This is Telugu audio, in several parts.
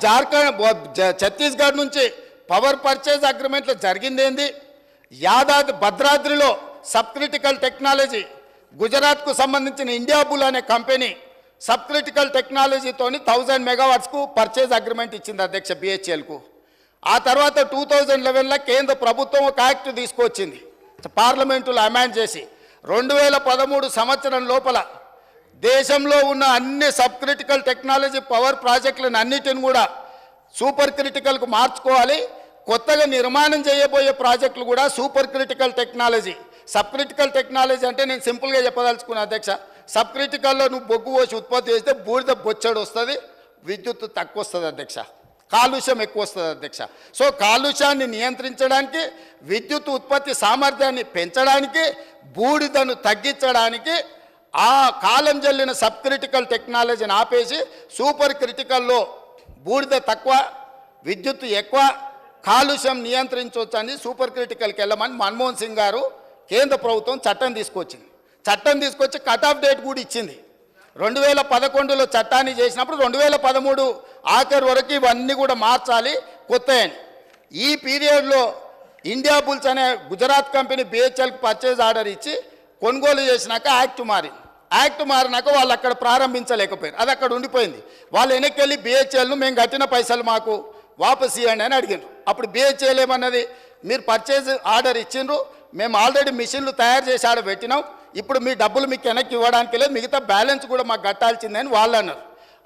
ఛత్తీస్గఢ్ నుంచి పవర్ పర్చేజ్ అగ్రిమెంట్లో జరిగిందేంది? యాదాద్రి భద్రాద్రిలో సబ్ క్రిటికల్ టెక్నాలజీ గుజరాత్కు సంబంధించిన ఇండియా బుల్ అనే కంపెనీ సబ్ క్రిటికల్ టెక్నాలజీతోని 1000 మెగావాట్స్కు పర్చేజ్ అగ్రిమెంట్ ఇచ్చింది అధ్యక్ష బిహెచ్ఎల్కు. ఆ తర్వాత 2011లో కేంద్ర ప్రభుత్వం ఒక యాక్ట్ తీసుకొచ్చింది, పార్లమెంటులో అమెండ్ చేసి 2013 సంవత్సరం లోపల దేశంలో ఉన్న అన్ని సబ్ క్రిటికల్ టెక్నాలజీ పవర్ ప్రాజెక్టులను అన్నిటిని కూడా సూపర్ క్రిటికల్కు మార్చుకోవాలి. కొత్తగా నిర్మాణం చేయబోయే ప్రాజెక్టులు కూడా super critical technology. Sub critical technology అంటే నేను సింపుల్గా చెప్పదలుచుకున్నా అధ్యక్ష, సబ్ క్రిటికల్లో నువ్వు బొగ్గు పోసి ఉత్పత్తి చేస్తే బూడిద బొచ్చడు వస్తుంది, విద్యుత్ తక్కువ వస్తుంది అధ్యక్ష, కాలుష్యం ఎక్కువ వస్తుంది అధ్యక్ష. సో కాలుష్యాన్ని నియంత్రించడానికి, విద్యుత్ ఉత్పత్తి సామర్థ్యాన్ని పెంచడానికి, బూడిదను తగ్గించడానికి ఆ కాలం జల్లిన సబ్ క్రిటికల్ టెక్నాలజీని ఆపేసి సూపర్ క్రిటికల్లో బూడిద తక్కువ, విద్యుత్ ఎక్కువ, కాలుష్యం నియంత్రించవచ్చు అని సూపర్ క్రిటికల్కి వెళ్ళమని మన్మోహన్ సింగ్ గారు కేంద్ర ప్రభుత్వం చట్టం తీసుకొచ్చింది. చట్టం తీసుకొచ్చి కట్ ఆఫ్ డేట్ కూడా ఇచ్చింది. 2011లో చట్టాన్ని చేసినప్పుడు 2013 ఆఖరి వరకు ఇవన్నీ కూడా మార్చాలి కొత్తయని. ఈ పీరియడ్లో ఇండియా బుల్స్ అనే గుజరాత్ కంపెనీ బిహెచ్ఎల్కి పర్చేజ్ ఆర్డర్ ఇచ్చి కొనుగోలు చేసినాక యాక్ట్ మారింది. యాక్ట్ మారినాక వాళ్ళు అక్కడ ప్రారంభించలేకపోయారు, అది అక్కడ ఉండిపోయింది. వాళ్ళు వెనక్కి వెళ్ళి బిహెచ్ఎల్ను మేము కట్టిన పైసలు మాకు వాపస్ ఇవ్వండి అని అడిగారు. అప్పుడు బిహెచ్ఎల్ ఏమన్నది, మీరు పర్చేజ్ ఆర్డర్ ఇచ్చిండ్రు, మేము ఆల్రెడీ మిషన్లు తయారు చేసి ఆడ పెట్టినాం, ఇప్పుడు మీ డబ్బులు మీకు వెనక్కి ఇవ్వడానికి లేదు, మిగతా బ్యాలెన్స్ కూడా మాకు కట్టాల్సిందని వాళ్ళు అన్నారు.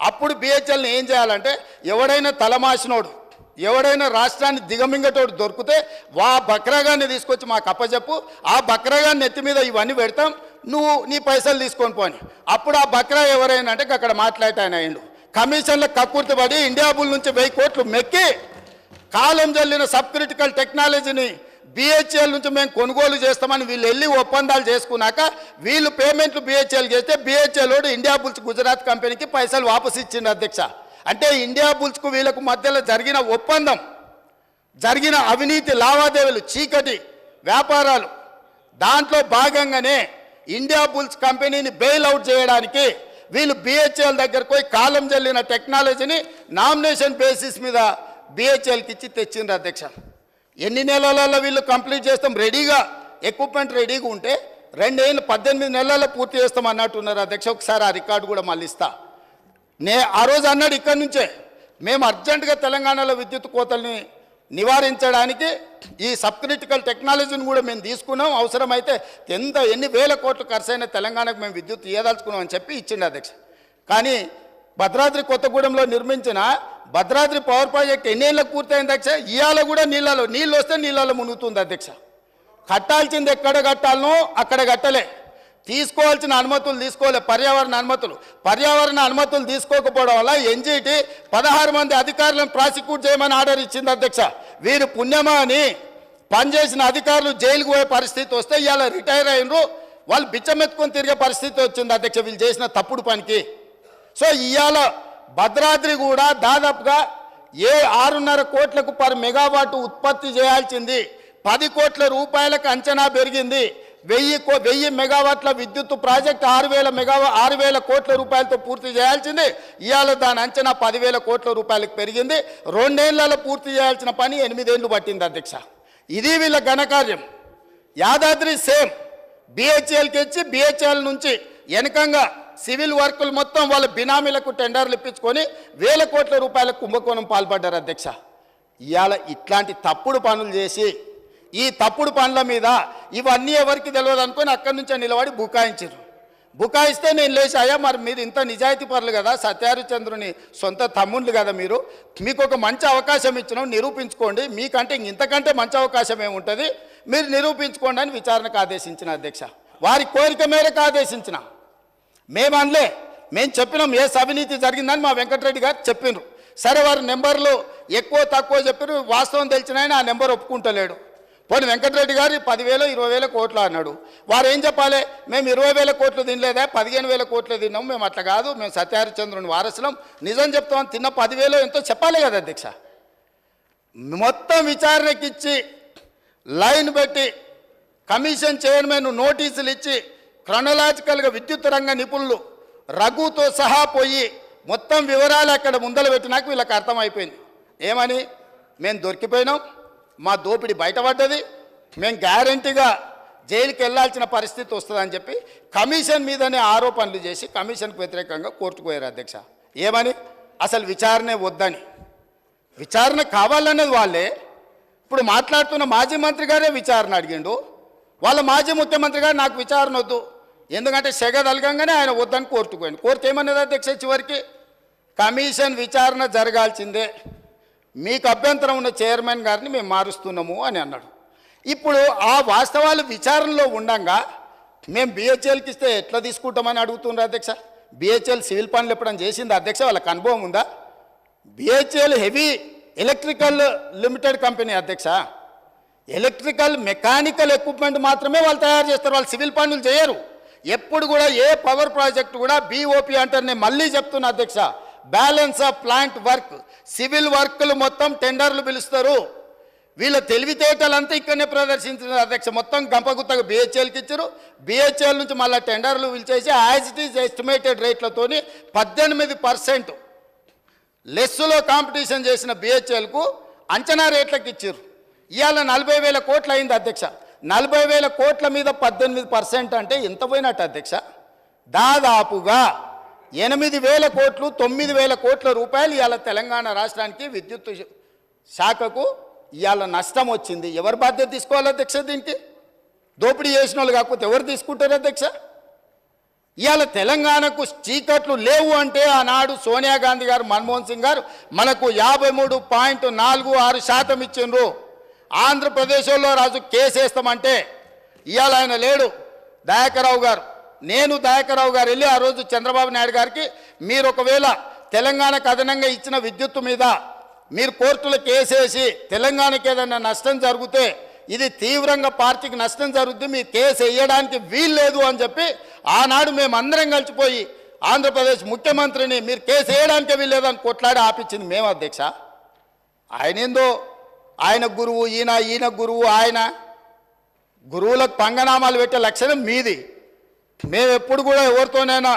అప్పుడు బిహెచ్ఎల్ని ఏం చేయాలంటే, ఎవడైనా తలమాసినోడు, ఎవడైనా రాష్ట్రాన్ని దిగమింగటోడు దొరికితే వా బక్రాగాన్ని తీసుకొచ్చి మాకు అప్పచెప్పు, ఆ బక్రాగాన్ని ఎత్తి మీద ఇవన్నీ పెడతాం, నువ్వు నీ పైసలు తీసుకొని పోని. అప్పుడు ఆ బక్రా ఎవరైనా అంటే అక్కడ మాట్లాడతాయన అయిండు. కమిషన్ల కక్కుర్తి పడి ఇండియా బుల్ నుంచి 1000 కోట్లు మెక్కి కాలం జల్లిన సబ్ క్రిటికల్ టెక్నాలజీని బిహెచ్ఎల్ నుంచి మేము కొనుగోలు చేస్తామని వీళ్ళు వెళ్ళి ఒప్పందాలు చేసుకున్నాక వీళ్ళు పేమెంట్లు బిహెచ్ఎల్ చేస్తే బిహెచ్ఎల్ వాడు ఇండియా బుల్స్ గుజరాత్ కంపెనీకి పైసలు వాపసు ఇచ్చింది అధ్యక్ష. అంటే ఇండియా బుల్స్కు వీళ్ళకు మధ్యలో జరిగిన ఒప్పందం, జరిగిన అవినీతి లావాదేవీలు, చీకటి వ్యాపారాలు, దాంట్లో భాగంగానే ఇండియా బుల్స్ కంపెనీని బెయిల్ అవుట్ చేయడానికి వీళ్ళు బిహెచ్ఎల్ దగ్గరకు పోయి కాలం జల్లిన టెక్నాలజీని నామినేషన్ బేసిస్ మీద బిహెచ్ఎల్కి ఇచ్చి తెచ్చిండ్రు అధ్యక్ష. ఎన్ని నెలలలో వీళ్ళు కంప్లీట్ చేస్తాం, రెడీగా ఎక్విప్మెంట్ రెడీగా ఉంటే 18 నెలల్లో పూర్తి చేస్తాం అన్నట్టున్నారు అధ్యక్ష. ఒకసారి ఆ రికార్డు కూడా మళ్ళీ ఇస్తా. ఆ రోజు అన్నాడు ఇక్కడి నుంచే, మేము అర్జెంటుగా తెలంగాణలో విద్యుత్ కోతల్ని నివారించడానికి ఈ సబ్ క్రిటికల్ టెక్నాలజీని కూడా మేము తీసుకున్నాం, అవసరమైతే ఎన్ని వేల కోట్లు ఖర్చు అయినా తెలంగాణకు మేము విద్యుత్ ఇవ్వదలుచుకున్నాం అని చెప్పి ఇచ్చిండు అధ్యక్ష. కానీ భద్రాద్రి కొత్తగూడెంలో నిర్మించిన భద్రాద్రి పవర్ ప్రాజెక్ట్ ఎన్నేళ్ళకు పూర్తయింది అధ్యక్ష? ఇవాళ కూడా నీళ్ళు వస్తే నీళ్ళలో మునుగుతుంది అధ్యక్ష. కట్టాల్సింది ఎక్కడ కట్టాలనో అక్కడ కట్టలే, తీసుకోవాల్సిన అనుమతులు తీసుకోలే, పర్యావరణ అనుమతులు తీసుకోకపోవడం వల్ల ఎన్జీటీ 16 మంది అధికారులను ప్రాసిక్యూట్ చేయమని ఆర్డర్ ఇచ్చింది అధ్యక్ష. వీరు పుణ్యమా అని పనిచేసిన అధికారులు జైలుకు పోయే పరిస్థితి వస్తే ఇవాళ రిటైర్ అయినరు, వాళ్ళు బిచ్చమెత్తుకొని తిరిగే పరిస్థితి వచ్చింది అధ్యక్ష వీళ్ళు చేసిన తప్పుడు పనికి. సో ఇవాళ భద్రాద్రి కూడా దాదాపుగా 6.5 కోట్లకు పర్ మెగావాట్ ఉత్పత్తి చేయాల్సింది 10 కోట్ల రూపాయలకు అంచనా పెరిగింది. 1000 మెగావాట్ల విద్యుత్ ప్రాజెక్ట్ 6,000 కోట్ల రూపాయలతో పూర్తి చేయాల్సింది ఇవాళ దాని అంచనా 10,000 కోట్ల రూపాయలకు పెరిగింది. 2 ఏళ్లలో పూర్తి చేయాల్సిన పని 8 ఏళ్ళు పట్టింది అధ్యక్ష. ఇది వీళ్ళ ఘనకార్యం. యాదాద్రి సేమ్ బిహెచ్ఎల్కి ఇచ్చి బిహెచ్ఎల్ నుంచి వెనకంగా సివిల్ వర్కులు మొత్తం వాళ్ళ బినామీలకు టెండర్లు ఇప్పించుకొని 1000 కోట్ల రూపాయల కుంభకోణం పాల్పడ్డారు అధ్యక్ష. ఇవాళ ఇట్లాంటి తప్పుడు పనులు చేసి ఈ తప్పుడు పనుల మీద ఇవన్నీ ఎవరికి తెలియదు అనుకొని అక్కడి నుంచే నిలబడి బుకాయించారు. బుకాయిస్తే నేను లేచాయా, మరి మీరు ఇంత నిజాయితీ పరులు కదా, సత్యహరిచంద్రుని సొంత తమ్ముళ్ళు కదా, మీకు ఒక మంచి అవకాశం ఇచ్చినాం, నిరూపించుకోండి, మీకంటే ఇంతకంటే మంచి అవకాశం ఏముంటుంది, మీరు నిరూపించుకోండి అని విచారణకు ఆదేశించిన అధ్యక్ష. వారి కోరిక మేరకు ఆదేశించిన, మేము అనలే, మేము చెప్పినాం ఏ అవినీతి జరిగిందని మా వెంకటరెడ్డి గారు చెప్పినారు. సరే వారి నెంబర్లు ఎక్కువ తక్కువ చెప్పారు, వాస్తవం తెలిసిన ఆయన ఆ నెంబర్ ఒప్పుకుంటలేడు. పోనీ వెంకటరెడ్డి గారు 10,000 20,000 కోట్లు అన్నాడు. వారు ఏం చెప్పాలి, మేము 20,000 కోట్లు తినలేదా, 15,000 కోట్లు తిన్నాం, మేము అట్లా కాదు, మేము సత్యహరిచంద్రుని వారసులం, నిజం చెప్తామని తిన్న 10,000 ఎంతో చెప్పాలి కదా అధ్యక్ష. మొత్తం విచారణకిచ్చి లైన్ పెట్టి కమిషన్ చైర్మన్ నోటీసులు ఇచ్చి క్రొనలాజికల్గా విద్యుత్ రంగ నిపుణులు రఘుతో సహా పోయి మొత్తం వివరాలు అక్కడ ముందర పెట్టినాక వీళ్ళకి అర్థమైపోయింది. ఏమని? మేము దొరికిపోయినాం, మా దోపిడీ బయటపడ్డది, మేము గ్యారంటీగా జైలుకి వెళ్ళాల్సిన పరిస్థితి వస్తుందని చెప్పి కమిషన్ మీదనే ఆరోపణలు చేసి కమిషన్కు వ్యతిరేకంగా కోర్టుకు పోయారు అధ్యక్ష. ఏమని? అసలు విచారణే వద్దని. విచారణ కావాలన్నది వాళ్ళే. ఇప్పుడు మాట్లాడుతున్న మాజీ మంత్రి గారే విచారణ అడిగిండు. వాళ్ళ మాజీ ముఖ్యమంత్రి గారు నాకు విచారణ వద్దు, ఎందుకంటే సెగ తలగంగానే ఆయన వద్దని కోర్టుకు పోయింది. కోర్టు ఏమన్నది అధ్యక్ష? చివరికి కమిషన్ విచారణ జరగాల్సిందే, మీకు అభ్యంతరం ఉన్న చైర్మన్ గారిని మేము మారుస్తున్నాము అని అన్నాడు. ఇప్పుడు ఆ వాస్తవాలు విచారణలో ఉండగా మేము బిహెచ్ఎల్కి ఇస్తే ఎట్లా తీసుకుంటామని అడుగుతున్నారు అధ్యక్ష. బిహెచ్ఎల్ సివిల్ పనులు ఎప్పుడైనా చేసింది అధ్యక్ష? వాళ్ళకి అనుభవం ఉందా? BHEL heavy electrical limited company అధ్యక్ష. ఎలక్ట్రికల్ మెకానికల్ ఎక్విప్మెంట్ మాత్రమే వాళ్ళు తయారు చేస్తారు, వాళ్ళు సివిల్ పనులు చేయరు. ఎప్పుడు కూడా ఏ పవర్ ప్రాజెక్ట్ కూడా బీఓపీ అంటారు. నేను మళ్ళీ చెప్తున్నా అధ్యక్ష, balance of plant work, civil వర్క్లు మొత్తం టెండర్లు పిలుస్తారు. వీళ్ళ తెలివితేటలంతా ఇక్కడనే ప్రదర్శించారు అధ్యక్ష. మొత్తం గంపగుత్తగా బిహెచ్ఎల్కి ఇచ్చారు. బిహెచ్ఎల్ నుంచి మళ్ళీ టెండర్లు పిలిచేసి యాజ్ ఇట్ ఈజ్ ఎస్టిమేటెడ్ రేట్లతోని 18% లెస్సులో కాంపిటీషన్ చేసిన బిహెచ్ఎల్కు అంచనా రేట్లకు ఇచ్చారు. ఇవాళ 40,000 కోట్లు అయింది అధ్యక్ష. 40,000 కోట్ల మీద 18% అంటే ఎంత పోయినట్టు అధ్యక్ష? దాదాపుగా 8,000 కోట్లు 9,000 కోట్ల రూపాయలు ఇవాళ తెలంగాణ రాష్ట్రానికి విద్యుత్ శాఖకు ఇవాళ నష్టం వచ్చింది. ఎవరు బాధ్యత తీసుకోవాలి అధ్యక్ష? దీనికి దోపిడీ చేసిన వాళ్ళు కాకపోతే ఎవరు తీసుకుంటారు అధ్యక్ష? ఇవాళ తెలంగాణకు చీకట్లు లేవు అంటే ఆనాడు సోనియా గాంధీ గారు, మన్మోహన్ సింగ్ గారు మనకు 53.46% ఇచ్చిండ్రు. ఆంధ్రప్రదేశ్లో రాజు కేసు వేస్తామంటే ఇవాళ ఆయన లేడు, దయాకర్రావు గారు. నేను దయాకర్రావు గారు వెళ్ళి ఆ రోజు చంద్రబాబు నాయుడు గారికి, మీరు ఒకవేళ తెలంగాణకు అదనంగా ఇచ్చిన విద్యుత్తు మీద మీరు కోర్టులో కేసేసి తెలంగాణకి ఏదైనా నష్టం జరిగితే ఇది తీవ్రంగా పార్టీకి నష్టం జరుగుతుంది, మీ కేసు వేయడానికి వీల్లేదు అని చెప్పి ఆనాడు మేము అందరం కలిసిపోయి ఆంధ్రప్రదేశ్ ముఖ్యమంత్రిని మీరు కేసు వేయడానికే వీల్లేదని కొట్లాడి ఆపించింది మేము అధ్యక్ష. ఆయన ఏందో ఆయన గురువు, ఈయన గురువు. ఆయన గురువులకు పంగనామాలు పెట్టే లక్షణం మీది. మేము ఎప్పుడు కూడా ఎవరితోనైనా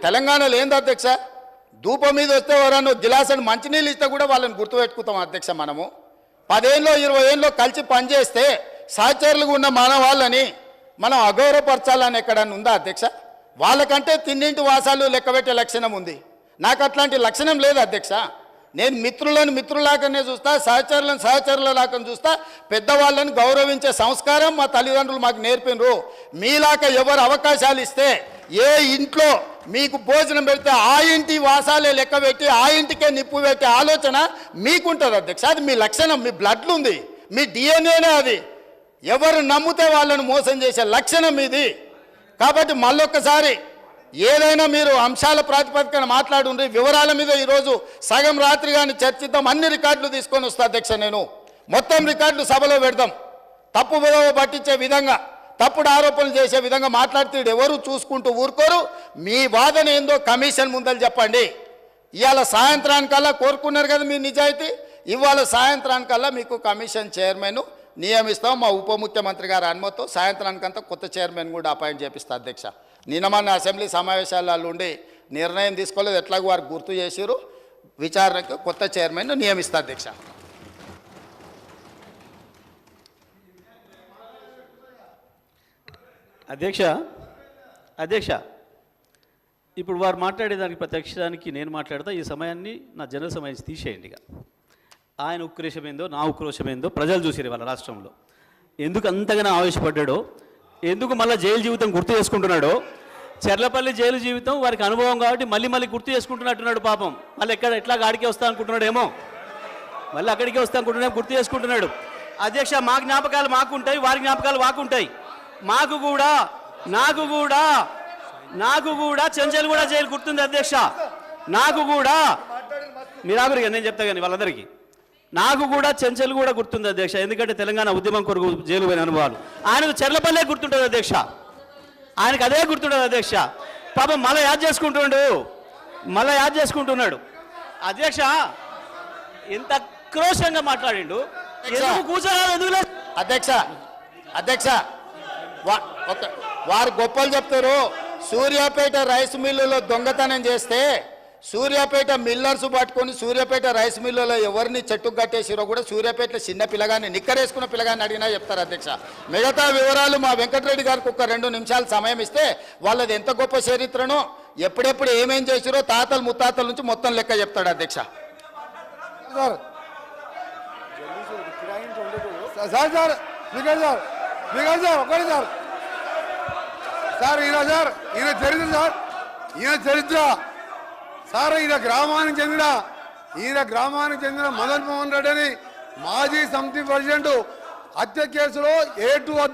తెలంగాణలో ఏంది అధ్యక్ష, ధూపం మీద వస్తే ఎవరన్నా గిలాసని మంచినీళ్ళు ఇస్తే కూడా వాళ్ళని గుర్తుపెట్టుకుంటాం అధ్యక్ష. మనము 10 ఏళ్ళలో 20 ఏళ్ళలో కలిసి పనిచేస్తే సహచరులుగా ఉన్న మన వాళ్ళని మనం అగౌరవపరచాలని ఎక్కడన్నా ఉందా అధ్యక్ష? వాళ్ళకంటే తిన్నింటి వాసాలు లెక్కబెట్టే లక్షణం ఉంది. నాకు అట్లాంటి లక్షణం లేదు అధ్యక్ష. నేను మిత్రులను మిత్రులాగానే చూస్తా, సహచరులను సహచరులలాగా చూస్తా. పెద్దవాళ్ళని గౌరవించే సంస్కారం మా తల్లిదండ్రులు మాకు నేర్పినరు. మీలాగా ఎవరు అవకాశాలు ఇస్తే ఏ ఇంట్లో మీకు భోజనం పెడితే ఆ ఇంటి వాసాలే లెక్క పెట్టి ఆ ఇంటికే నిప్పు పెట్టే ఆలోచన మీకుంటుంది అధ్యక్ష. అది మీ లక్షణం, మీ బ్లడ్లు ఉంది, మీ డిఎన్ఏనే అది. ఎవరు నమ్మితే వాళ్ళను మోసం చేసే లక్షణం ఇది. కాబట్టి మళ్ళొక్కసారి ఏదైనా మీరు అంశాల ప్రాతిపదికన మాట్లాడుండ్రి, వివరాల మీద ఈరోజు సగం రాత్రి కానీ చర్చిద్దాం. అన్ని రికార్డులు తీసుకొని వస్తా అధ్యక్ష. నేను మొత్తం రికార్డులు సభలో పెడదాం. తప్పు పట్టించే విధంగా, తప్పుడు ఆరోపణలు చేసే విధంగా మాట్లాడితే ఎవరు చూసుకుంటూ ఊరుకోరు. మీ వాదన ఏందో కమిషన్ ముందలు చెప్పండి. ఇవాళ సాయంత్రానికల్లా కోరుకున్నారు కదా మీ నిజాయితీ, ఇవాళ సాయంత్రానికల్లా మీకు కమిషన్ చైర్మన్ నియమిస్తాం. మా ఉప ముఖ్యమంత్రి గారి అనుమతితో సాయంత్రానికంతా కొత్త చైర్మన్ కూడా అపాయింట్ చేపిస్తా అధ్యక్ష. నిన్న మన అసెంబ్లీ సమావేశాలలో ఉండి నిర్ణయం తీసుకోలేదు, ఎట్లాగో వారు గుర్తు చేసారు. విచారణకు కొత్త చైర్మన్ నియమిస్తా అధ్యక్ష. అధ్యక్ష ఇప్పుడు వారు మాట్లాడేదానికి ప్రత్యక్షానికి నేను మాట్లాడతా. ఈ సమయాన్ని నా జనరల్ సమయం తీసేయండి. ఇక ఆయన ఉక్రోషం ఏందో నా ఉక్రోషం ఏందో ప్రజలు చూసారు వాళ్ళ రాష్ట్రంలో. ఎందుకు అంతగానో ఆవేశపడ్డాడో, ఎందుకు మళ్ళీ జైలు జీవితం గుర్తు చేసుకుంటున్నాడో. చెర్లపల్లి జైలు జీవితం వారికి అనుభవం కాబట్టి మళ్ళీ గుర్తు చేసుకుంటున్నట్టున్నాడు పాపం. మళ్ళీ ఎట్లా గాడికి వస్తా అనుకుంటున్నాడేమో, మళ్ళీ అక్కడికి వస్తా అనుకుంటున్నాడు, గుర్తు చేసుకుంటున్నాడు. అధ్యక్ష, మా జ్ఞాపకాలు మాకుంటాయి, వారి జ్ఞాపకాలు మాకుంటాయి. నాకు కూడా చెంచల్గూడ జైలు గుర్తుంది అధ్యక్ష. నాకు కూడా మీరు ఆగురిగా నేను చెప్తా కానీ వాళ్ళందరికీ నాకు కూడా చెంచల్గూడ గుర్తుంది అధ్యక్ష. ఎందుకంటే తెలంగాణ ఉద్యమం కొరకు జైలు పోయిన అనుభవాలు. ఆయనకు చెర్లపల్లే గుర్తుంటుంది అధ్యక్ష, ఆయనకు అదే గుర్తుంటుంది అధ్యక్ష. పాపం మళ్ళీ యాద్ చేసుకుంటున్నాడు అధ్యక్ష. ఎంత క్రోషంగా మాట్లాడిండు, ఎందుకు కూర్చోరాదు, ఎందుకు అధ్యక్ష వారు గొప్పలు చెప్తారు. సూర్యాపేట రైస్ మిల్లులో దొంగతనం చేస్తే సూర్యాపేట మిల్లర్స్ పట్టుకొని సూర్యాపేట రైస్ మిల్లులో ఎవరిని చెట్టుకు కట్టేసిరో కూడా సూర్యాపేటలో చిన్న పిల్లగాన్ని నిక్కరేసుకున్న పిల్లగాన్ని అడిగినా చెప్తారు అధ్యక్ష. మిగతా వివరాలు మా వెంకటరెడ్డి గారికి ఒక 2 నిమిషాలు సమయం ఇస్తే వాళ్ళది ఎంత గొప్ప చరిత్రనో ఎప్పుడెప్పుడు ఏమేం చేసిరో తాతలు ముత్తాతల నుంచి మొత్తం లెక్క చెప్తాడు అధ్యక్ష. ఈయన చరిత్ర సార్ ఈయన గ్రామానికి చెందిన మదన్ మోహన్ రెడ్డి అని మాజీ సమితి ప్రెసిడెంట్ హత్య కేసులో A2 అధ్యక్షుడు.